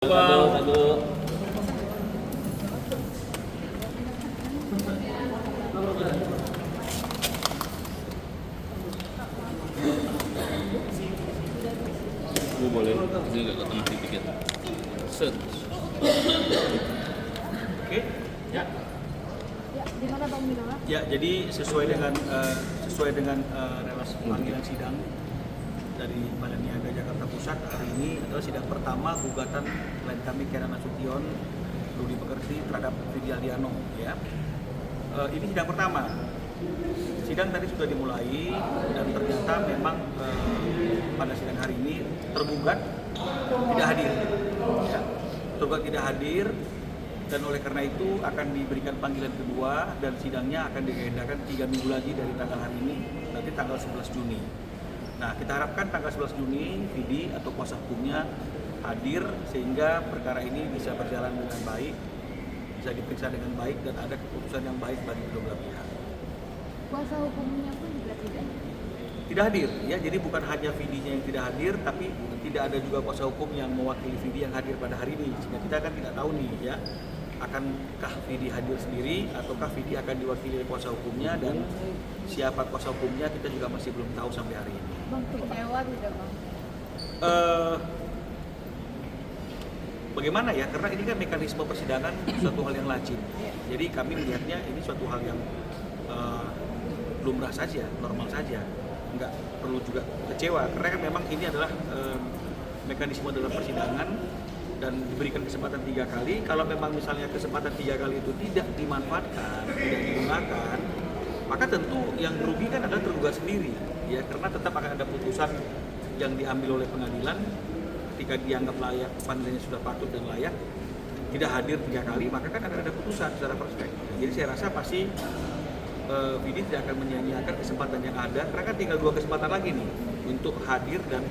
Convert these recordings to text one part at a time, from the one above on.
Aduh. Boleh, ini agak ke tengah dikit. Set. Oke, ya. Ya, di mana Bang Minola? Ya, jadi sesuai dengan relasi panggilan sidang dari Badan Niaga Jakarta Pusat, hari ini adalah sidang pertama gugatan klien kami Karen Nasution, Rudi Pekerti terhadap Vidi Aldiano. Ya, ini sidang pertama. Sidang tadi sudah dimulai dan ternyata memang pada sidang hari ini tergugat tidak hadir. Ya, tergugat tidak hadir. Dan oleh karena itu akan diberikan panggilan kedua dan sidangnya akan diagendakan 3 minggu lagi dari tanggal hari ini, nanti tanggal 11 Juni. Nah, kita harapkan tanggal 11 Juni Vidi atau kuasa hukumnya hadir sehingga perkara ini bisa berjalan dengan baik, bisa diperiksa dengan baik dan ada keputusan yang baik bagi kedua belah pihak. Kuasa hukumnya pun juga Tidak hadir, ya. Jadi bukan hanya Vidinya yang tidak hadir, tapi tidak ada juga kuasa hukum yang mewakili Vidi yang hadir pada hari ini. Sehingga kita kan tidak tahu nih, ya, akankah Vidi hadir sendiri ataukah Vidi akan diwakili oleh kuasa hukumnya, dan siapa kuasa hukumnya kita juga masih belum tahu sampai hari ini. Bang, kecewa tidak Bang? Bagaimana ya, karena ini kan mekanisme persidangan suatu hal yang lazim. Jadi kami melihatnya ini suatu hal yang lumrah saja, normal saja, nggak perlu juga kecewa karena kan memang ini adalah mekanisme dalam persidangan dan diberikan kesempatan 3 kali. Kalau memang misalnya kesempatan 3 kali itu tidak dimanfaatkan, tidak digunakan, maka tentu yang dirugikan adalah tergugat sendiri, ya, karena tetap akan ada putusan yang diambil oleh pengadilan ketika dianggap layak, panggilannya sudah patut dan layak, tidak hadir 3 kali, maka kan akan ada putusan secara perspektif. Jadi saya rasa pasti Vidi tidak akan menyia-nyiakan kesempatan yang ada, karena kan tinggal 2 kesempatan lagi nih untuk hadir dan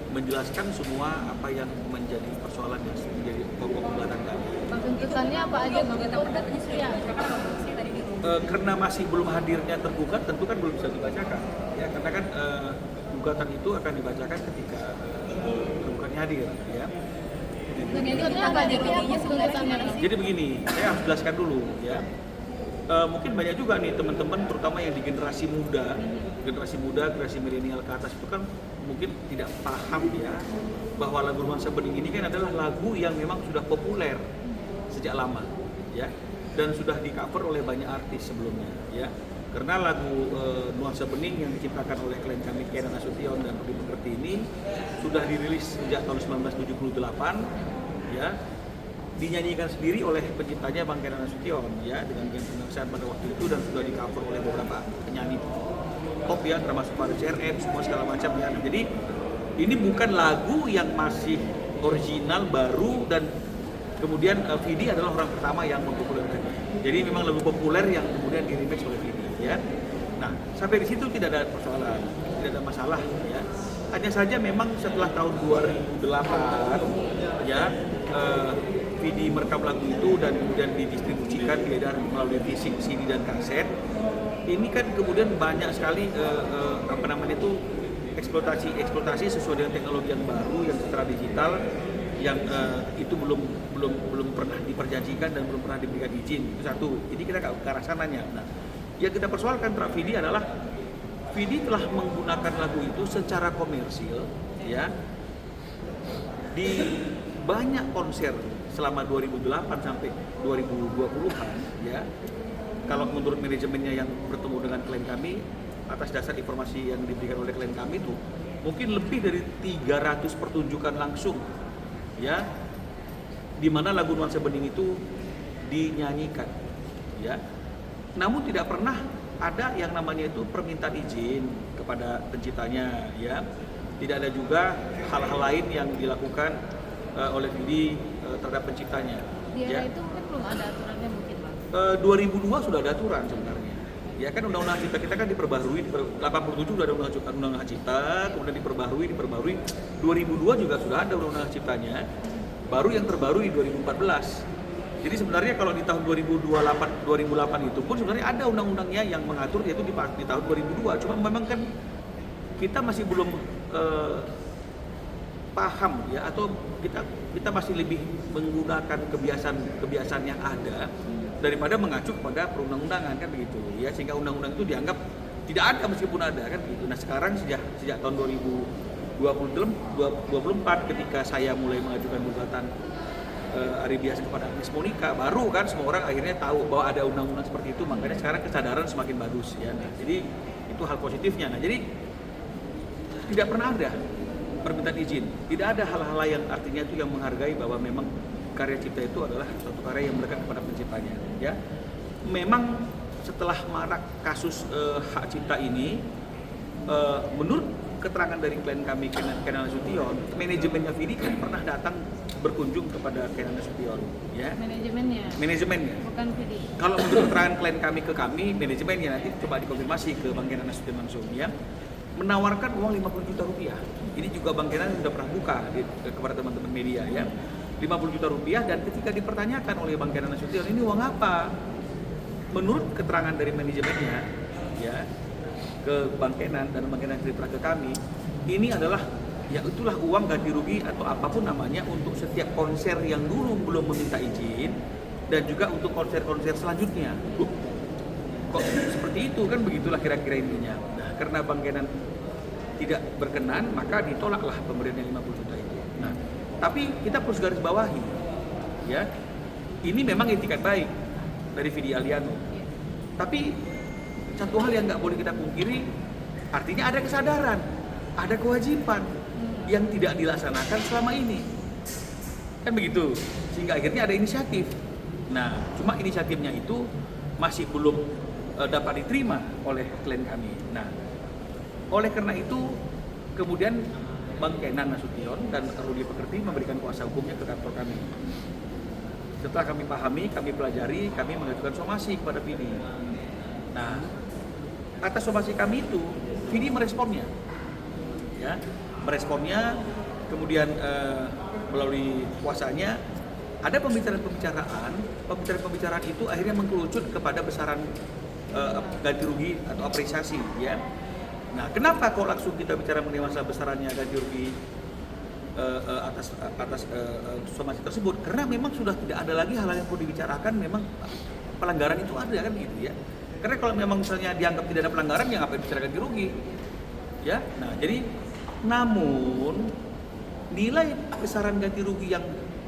menjelaskan semua apa yang menjadi persoalan yang menjadi pokok gugatan kami. Tuntutannya apa aja Bang? Perdatanya sudah berapa sih tadi di rumah? Karena masih belum hadirnya tergugat, tentu kan belum bisa dibacakan, ya, karena kan gugatan itu akan dibacakan ketika tergugatnya hadir, ya. Tuntutannya apa aja tuntutannya? Jadi begini, saya harus jelaskan dulu, ya. Mungkin banyak juga nih teman-teman, terutama yang di generasi muda, generasi milenial ke atas itu kan mungkin tidak paham, ya, bahwa lagu Nuansa Bening ini kan adalah lagu yang memang sudah populer sejak lama, ya, dan sudah di cover oleh banyak artis sebelumnya, ya. Karena lagu Nuansa Bening yang diciptakan oleh klien kami Karen Nasution dan Rudi Pekerti ini sudah dirilis sejak tahun 1978, ya, dinyanyikan sendiri oleh penciptanya Bang Karen Nasution, ya, dengan band Penangsaan pada waktu itu, dan sudah di cover oleh beberapa penyanyi pop, ya, termasuk Faris RM, semua segala macam, ya. Jadi ini bukan lagu yang masih original baru dan kemudian Vidi adalah orang pertama yang mempopulerkan. Jadi memang lagu populer yang kemudian di remix oleh Vidi, ya. Nah, sampai di situ tidak ada persoalan, tidak ada masalah, ya. Hanya saja memang setelah tahun 2008, ya, Vidi merekam lagu itu dan kemudian didistribusikan, diedar melalui fisik, CD dan kaset. Ini kan kemudian banyak sekali eksploitasi sesuai dengan teknologi yang baru, yang secara digital, yang itu belum pernah diperjanjikan dan belum pernah diberikan izin. Itu satu. Jadi kita ke arah sananya. Nah, yang kita persoalkan terhadap Vidi adalah Vidi telah menggunakan lagu itu secara komersil, ya, di banyak konser selama 2008 sampai 2020-an, ya. Kalau menurut manajemennya yang bertemu dengan klien kami, atas dasar informasi yang diberikan oleh klien kami itu mungkin lebih dari 300 pertunjukan langsung, ya, di mana lagu Nuansa Bening itu dinyanyikan, ya. Namun tidak pernah ada yang namanya itu permintaan izin kepada penciptanya, ya. Tidak ada juga hal-hal lain yang dilakukan oleh Vidi terhadap penciptanya. Di era Ya. itu mungkin belum ada aturannya mungkin Bang. 2002 sudah ada aturan sebenarnya. Ya kan, undang-undang cipta kita kan diperbaharui, 87 sudah ada undang-undang cipta, kemudian diperbaharui. 2002 juga sudah ada undang-undang ciptanya. Baru yang terbaru di 2014. Jadi sebenarnya kalau di tahun 2008 itu pun sebenarnya ada undang-undangnya yang mengatur, yaitu di tahun 2002. Cuma memang kan kita masih belum paham, ya, atau kita kita masih lebih menggunakan kebiasaan yang ada daripada mengacu kepada perundang-undangan kan begitu ya, sehingga undang-undang itu dianggap tidak ada meskipun ada kan begitu. Nah sekarang sejak tahun 2024 ketika saya mulai mengajukan gugatan Ari Bias kepada Agnes Monica, baru kan semua orang akhirnya tahu bahwa ada undang-undang seperti itu, makanya sekarang kesadaran semakin bagus ya. Nah, jadi itu hal positifnya. Nah jadi tidak pernah ada permintaan izin, tidak ada hal-hal yang artinya itu yang menghargai bahwa memang karya cipta itu adalah suatu karya yang melekat kepada penciptanya ya. Memang setelah marak kasus hak cipta ini, menurut keterangan dari klien kami Kenan Nasution, manajemennya Vidi kan pernah datang berkunjung kepada Kenan Nasution ya. Manajemennya bukan Vidi. Kalau menurut keterangan klien kami ke kami, manajemennya nanti coba dikonfirmasi ke Bang Kenan Nasution langsung ya, menawarkan uang 50 juta rupiah. Ini juga Bang Kenan sudah pernah buka kepada teman-teman media ya. 50 juta rupiah, dan ketika dipertanyakan oleh Bang Kenan Nasution, ini uang apa? Menurut keterangan dari manajemennya ya ke Bang Kenan, dan Bang Kenan cerita ke kami, ini adalah ya itulah uang ganti rugi atau apapun namanya untuk setiap konser yang dulu belum meminta izin, dan juga untuk konser-konser selanjutnya. Kok seperti itu kan, begitulah kira-kira intinya. Nah, karena Bang Kenan tidak berkenan, maka ditolaklah pemberian 50 juta itu. Nah, tapi kita perlu garis bawahi ya, ini memang etikat baik dari Vidi Aliano. Tapi satu hal yang nggak boleh kita pungkiri, artinya ada kesadaran, ada kewajiban yang tidak dilaksanakan selama ini. Kan begitu, sehingga akhirnya ada inisiatif. Nah, cuma inisiatifnya itu masih belum dapat diterima oleh klien kami. Nah, oleh karena itu kemudian Bang Kenan Nasution dan Rudi Pekerti memberikan kuasa hukumnya ke kantor kami. Setelah kami pahami, kami pelajari, kami mengajukan somasi kepada Vidi. Nah, atas somasi kami itu, Vidi meresponnya, ya, kemudian melalui kuasanya ada pembicaraan itu akhirnya mengkerucut kepada besaran ganti rugi atau apresiasi, ya. Nah, kenapa kok langsung kita bicara mengenai masalah besarannya ganti rugi atas somasi tersebut? Karena memang sudah tidak ada lagi hal-hal yang perlu dibicarakan, memang pelanggaran itu ada kan gitu ya. Karena kalau memang misalnya dianggap tidak ada pelanggaran, ya ngapain bicara ganti rugi? Ya. Nah, jadi namun nilai besaran ganti rugi yang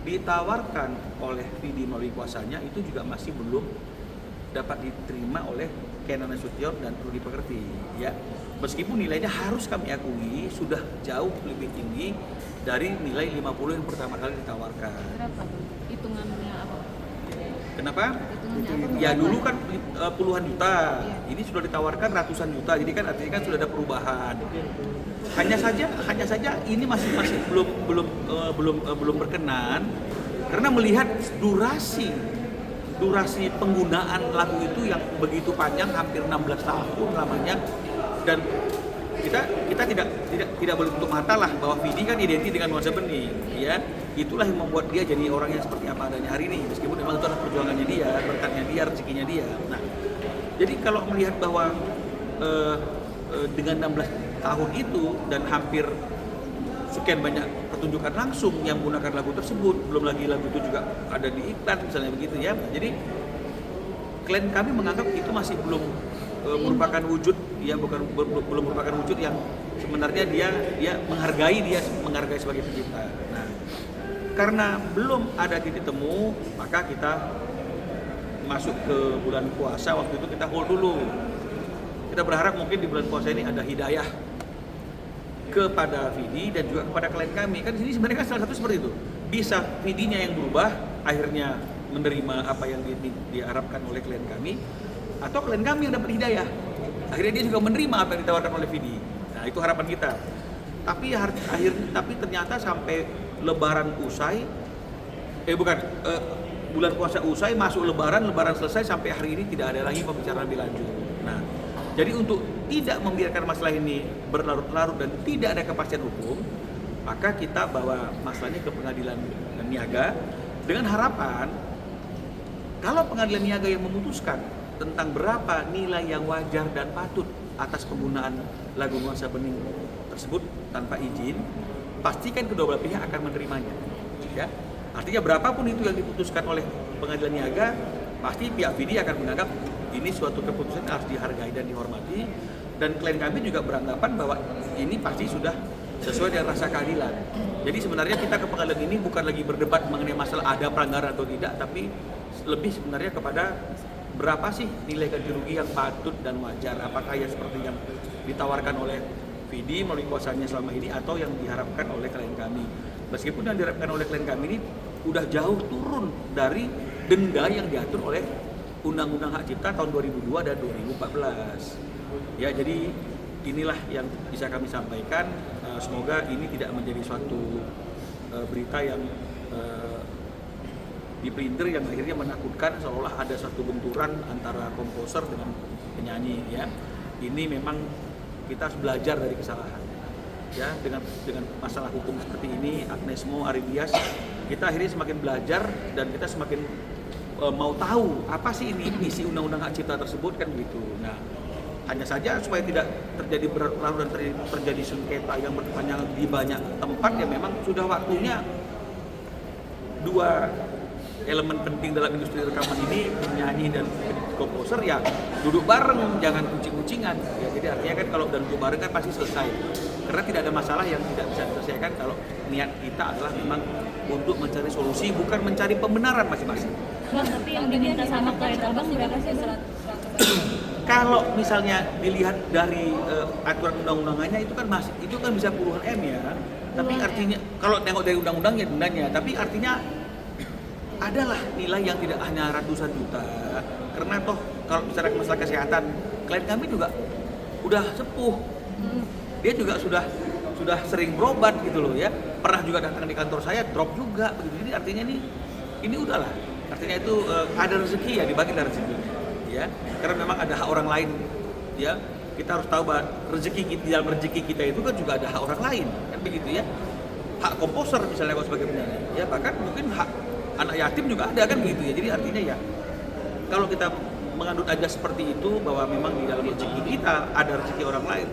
ditawarkan oleh Vidi melalui kuasanya itu juga masih belum dapat diterima oleh Kenan Nasution dan Rudi Pekerti, ya. Meskipun nilainya harus kami akui sudah jauh lebih tinggi dari nilai 50 yang pertama kali ditawarkan. Berapa? Hitungannya apa? Kenapa? Hitungannya apa? Ya dulu kan puluhan juta, Iya. ini sudah ditawarkan ratusan juta, jadi kan artinya kan sudah ada perubahan. Hanya saja ini masih belum berkenan karena melihat durasi penggunaan lagu itu yang begitu panjang, hampir 16 tahun lamanya, dan kita tidak boleh tutup mata lah bahwa Vidi kan identik dengan nuansa bening, ya. Itulah yang membuat dia jadi orang yang seperti apa adanya hari ini, meskipun memang itu adalah perjuangannya dia, berkatnya dia, rezekinya dia. Nah, jadi kalau melihat bahwa dengan 16 tahun itu dan hampir sekian banyak pertunjukan langsung yang menggunakan lagu tersebut, belum lagi lagu itu juga ada di iklan misalnya begitu ya. Jadi klien kami menganggap itu masih belum merupakan wujud, ya belum merupakan wujud yang sebenarnya dia menghargai sebagai pencipta. Nah, karena belum ada titik temu, maka kita masuk ke bulan puasa. Waktu itu kita hold dulu. Kita berharap mungkin di bulan puasa ini ada hidayah kepada Vidi dan juga kepada klien kami. Kan di sini sebenarnya kan salah satu seperti itu. Bisa Vidinya yang berubah, akhirnya menerima apa yang diharapkan oleh klien kami, atau klien kami yang dapat hidayah, akhirnya dia juga menerima apa yang ditawarkan oleh Vidi. Nah, itu harapan kita. Tapi ternyata sampai Lebaran usai, bulan puasa usai, masuk Lebaran selesai, sampai hari ini tidak ada lagi pembicaraan lebih lanjut. Nah, jadi untuk tidak membiarkan masalah ini berlarut-larut dan tidak ada kepastian hukum, maka kita bawa masalahnya ke pengadilan niaga dengan harapan kalau pengadilan niaga yang memutuskan tentang berapa nilai yang wajar dan patut atas penggunaan lagu nuansa bening tersebut tanpa izin, pastikan kedua belah pihak akan menerimanya. Ya, artinya berapapun itu yang diputuskan oleh pengadilan niaga, pasti pihak Vidi akan menganggap ini suatu keputusan yang harus dihargai dan dihormati. Dan klien kami juga beranggapan bahwa ini pasti sudah sesuai dengan rasa keadilan. Jadi sebenarnya kita ke pengadilan ini bukan lagi berdebat mengenai masalah ada pelanggaran atau tidak, tapi lebih sebenarnya kepada berapa sih nilai ganti rugi yang patut dan wajar. Apakah ya seperti yang ditawarkan oleh Vidi melalui kuasanya selama ini atau yang diharapkan oleh klien kami. Meskipun yang diharapkan oleh klien kami ini udah jauh turun dari denda yang diatur oleh Undang-Undang Hak Cipta tahun 2002 dan 2014. Ya, jadi inilah yang bisa kami sampaikan. Semoga ini tidak menjadi suatu berita yang dipelintir yang akhirnya menakutkan seolah ada satu benturan antara komposer dengan penyanyi. Ya, ini memang kita harus belajar dari kesalahan. Ya, dengan masalah hukum seperti ini, Agnesmo, Aridias, kita akhirnya semakin belajar dan kita semakin mau tahu apa sih ini isi Undang-Undang Hak Cipta tersebut, kan begitu. Nah, hanya saja supaya tidak terjadi berlarut dan terjadi sengketa yang berkepanjangan di banyak tempat, ya memang sudah waktunya dua elemen penting dalam industri rekaman ini, penyanyi dan komposer, ya duduk bareng, jangan kucing-kucingan. Ya, jadi artinya kan kalau dan duduk bareng kan pasti selesai. Karena tidak ada masalah yang tidak bisa diselesaikan kalau niat kita adalah memang untuk mencari solusi, bukan mencari pembenaran masing-masing. Bang, tapi yang diminta sama klien abang berapa sih? Kalau misalnya dilihat dari aturan undang-undangannya itu kan bisa puluhan M ya. Tapi artinya kalau tengok dari undang-undangnya dendanya, tapi artinya adalah nilai yang tidak hanya ratusan juta. Karena toh kalau bicara masalah kesehatan, klien kami juga udah sepuh. Dia juga sudah sering berobat gitu loh ya. Pernah juga datang di kantor saya drop juga begitu. Jadi artinya ini udahlah. Artinya itu ada rezeki ya, dibagi dari rezeki. Ya, karena memang ada hak orang lain. Ya, kita harus tahu bahwa dalam rezeki kita itu kan juga ada hak orang lain, kan begitu ya. Hak komposer misalnya kalau sebagai penyanyi, ya bahkan mungkin hak anak yatim juga ada, kan begitu ya. Jadi artinya ya, kalau kita mengandung aja seperti itu bahwa memang di dalam rezeki kita ada rezeki orang lain,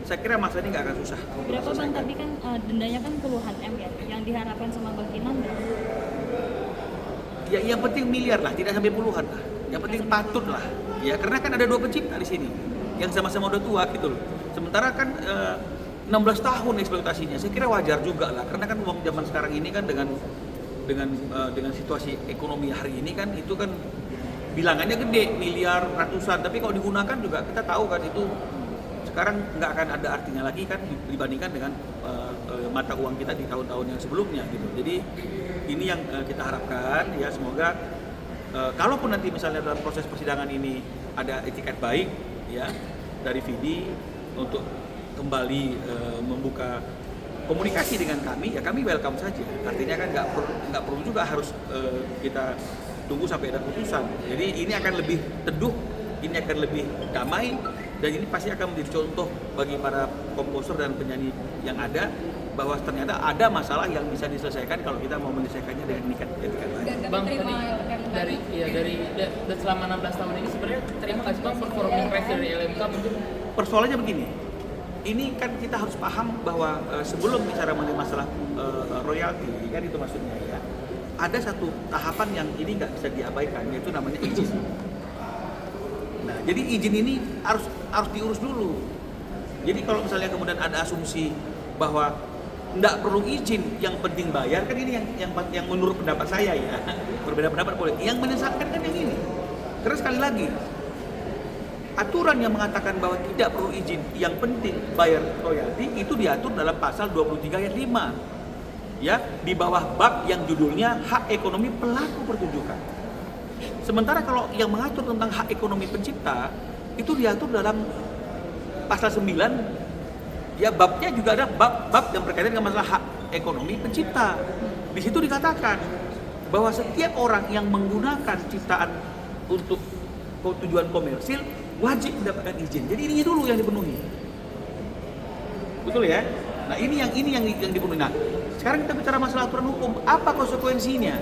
saya kira masa ini nggak akan susah. Berapa bang? Tapi kan dendanya kan puluhan M ya. Yang diharapkan sama Bang Kinan berapa? Ya, yang penting miliar lah, tidak sampai puluhan lah. Yang penting patut lah. Ya, karena kan ada dua pencipta di sini yang sama-sama udah tua gitu loh. Sementara kan 16 tahun eksploitasinya. Saya kira wajar juga lah, karena kan uang zaman sekarang ini kan dengan situasi ekonomi hari ini kan itu kan bilangannya gede, miliar, ratusan. Tapi kalau digunakan juga kita tahu kan itu sekarang nggak akan ada artinya lagi kan dibandingkan dengan mata uang kita di tahun-tahun yang sebelumnya gitu. Jadi ini yang kita harapkan ya, semoga kalaupun nanti misalnya dalam proses persidangan ini ada etikat baik ya dari Vidi untuk kembali membuka komunikasi dengan kami, ya kami welcome saja. Artinya kan nggak perlu juga harus kita tunggu sampai ada putusan. Jadi ini akan lebih teduh, ini akan lebih damai, dan ini pasti akan menjadi contoh bagi para komposer dan penyanyi yang ada bahwa ternyata ada masalah yang bisa diselesaikan kalau kita mau menyelesaikannya dengan etikat baik. Bang, dari selama 16 tahun ini sebenarnya terima kasih Bang performing rights dari LMK mungkin. Persoalannya begini, ini kan kita harus paham bahwa sebelum bicara mengenai masalah royalti, kan itu maksudnya ya, ada satu tahapan yang ini nggak bisa diabaikan, yaitu namanya izin. Nah, jadi izin ini harus diurus dulu. Jadi kalau misalnya kemudian ada asumsi bahwa nggak perlu izin, yang penting bayar, kan ini yang menurut pendapat saya ya, berbeda pendapat boleh. Yang menyesatkan kan yang ini. Karena sekali lagi, aturan yang mengatakan bahwa tidak perlu izin, yang penting bayar royalti itu diatur dalam pasal 23 ayat 5. Ya, di bawah bab yang judulnya hak ekonomi pelaku pertunjukan. Sementara kalau yang mengatur tentang hak ekonomi pencipta itu diatur dalam pasal 9. Ya, babnya juga ada bab yang berkaitan dengan masalah hak ekonomi pencipta. Di situ dikatakan bahwa setiap orang yang menggunakan ciptaan untuk tujuan komersil wajib mendapatkan izin. Jadi ini dulu yang dipenuhi. Betul ya? Nah, ini yang dipenuhi. Nah, sekarang kita bicara masalah aturan hukum. Apa konsekuensinya?